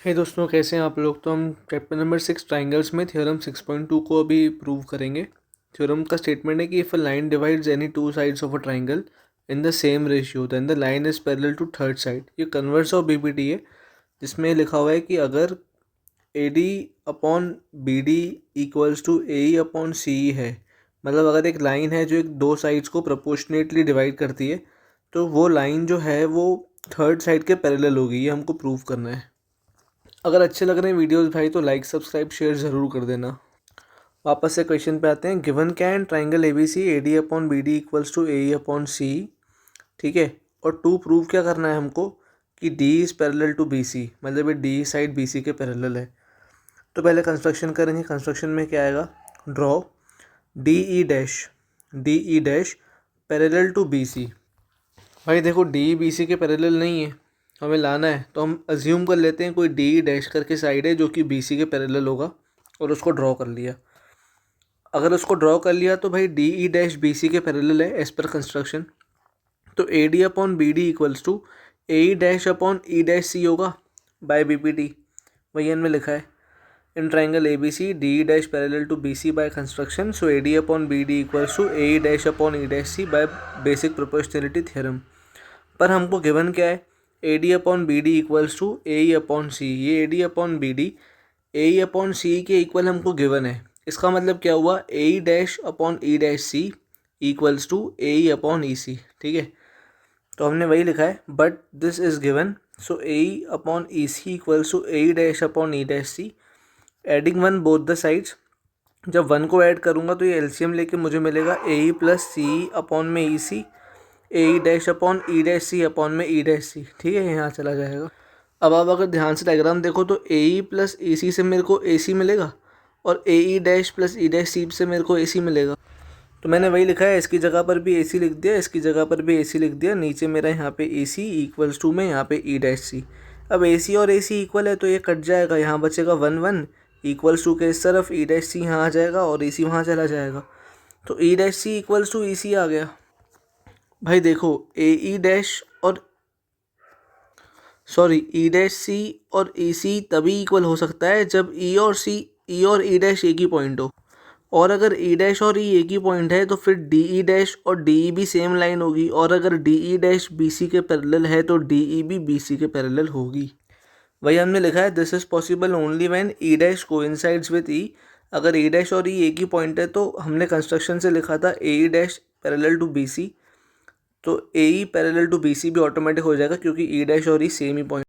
हे दोस्तों, कैसे हैं आप लोग। तो हम चैप्टर नंबर 6 ट्राइंगल्स में थ्योरम 6.2 को अभी प्रूव करेंगे। थ्योरम का स्टेटमेंट है कि if a line divides any two sides of a triangle in the same ratio then the line is parallel to third side. ये कन्वर्स ऑफ बीपीटी है, जिसमें लिखा हुआ है कि अगर A D upon B D equals to A E upon C E है, मतलब अगर एक लाइन है जो एक दो साइड्स को प्रोपोर्शनेटली डिवाइड करती है, तो वो लाइन जो है वो थर्ड साइड के पैरेलल होगी। ये हमको प्रूव करना है। अगर अच्छे लग रहे हैं वीडियोस भाई तो लाइक सब्सक्राइब शेयर ज़रूर कर देना। वापस से क्वेश्चन पे आते हैं। Given can triangle A B C A D upon B D equals to A upon C, ठीक है। और टू प्रूव क्या करना है हमको कि D is parallel to B C, मतलब ये डी साइड बी सी के पैरेलल है। तो पहले कंस्ट्रक्शन करेंगे। कंस्ट्रक्शन में क्या आएगा, draw D E dash parallel to B C. भाई देखो, डी बी सी के पैरेलल नहीं है, हमें लाना है, तो हम अज्यूम कर लेते हैं कोई डी डैश करके साइड है जो कि बी सी के पैरेलल होगा, और उसको ड्रॉ कर लिया। अगर उसको ड्रॉ कर लिया तो भाई D E dash B C के पैरेलल है एज पर कंस्ट्रक्शन। तो A D upon B D equals to A E dash upon E dash C होगा बाय बी पी टी। वही में लिखा है in triangle A B C D E dash parallel to B C by construction, so A D upon B D equals to A E dash upon E dash C by basic proportionality theorem. पर हमको given क्या है, A D upon B D equals to A E upon C. ये A D upon B D A E upon C के equal हमको given है। इसका मतलब क्या हुआ, A E dash upon E dash C equals to A E upon E C, ठीक है। तो हमने वही लिखा है, but this is given, so A E upon E C equals to A E dash upon E dash C. Adding one both the sides, जब one को add करूँगा तो ये एलसीएम लेके मुझे मिलेगा ए ई प्लस सी अपॉन में E C, A E dash upon E dash C upon में ई डैश सी, ठीक है। यहाँ चला जाएगा। अब आप अगर ध्यान से डायग्राम देखो तो ए ई प्लस ए सी से मेरे को ए सी मिलेगा, और A E dash plus E dash C से मेरे को ए सी मिलेगा। तो मैंने वही लिखा है, इसकी जगह पर भी ए सी लिख दिया, इसकी जगह पर भी ए सी लिख दिया। नीचे मेरा यहाँ पे ए सी इक्वल्स टू में यहाँ पे ई डैश सी। अब ए सी और ए सी इक्वल है तो ये कट जाएगा, यहाँ बचेगा 1 1 इक्वल्स टू के इस तरफ ई डैश सी यहाँ आ जाएगा और ए सी वहाँ चला जाएगा। तो E dash C equals to E C आ गया। भाई देखो, ए ई डैश और ई डैश सी और ई सी तभी इक्वल हो सकता है जब ई और ई डैश एक ही पॉइंट हो। और अगर ई डैश और ई एक ही पॉइंट है तो फिर डी ई डैश और डी ई भी सेम लाइन होगी, और अगर D E dash B C के पैरेलल है तो डी ई भी बी सी के पैरेलल होगी। वही हमने लिखा है, this is possible only when E dash coincides with E. अगर ई डैश और ई एक ही पॉइंट है तो हमने कंस्ट्रक्शन से लिखा था A E dash parallel to B C, तो A E parallel to B C भी ऑटोमेटिक हो जाएगा क्योंकि ई डैश और ई सेम ही पॉइंट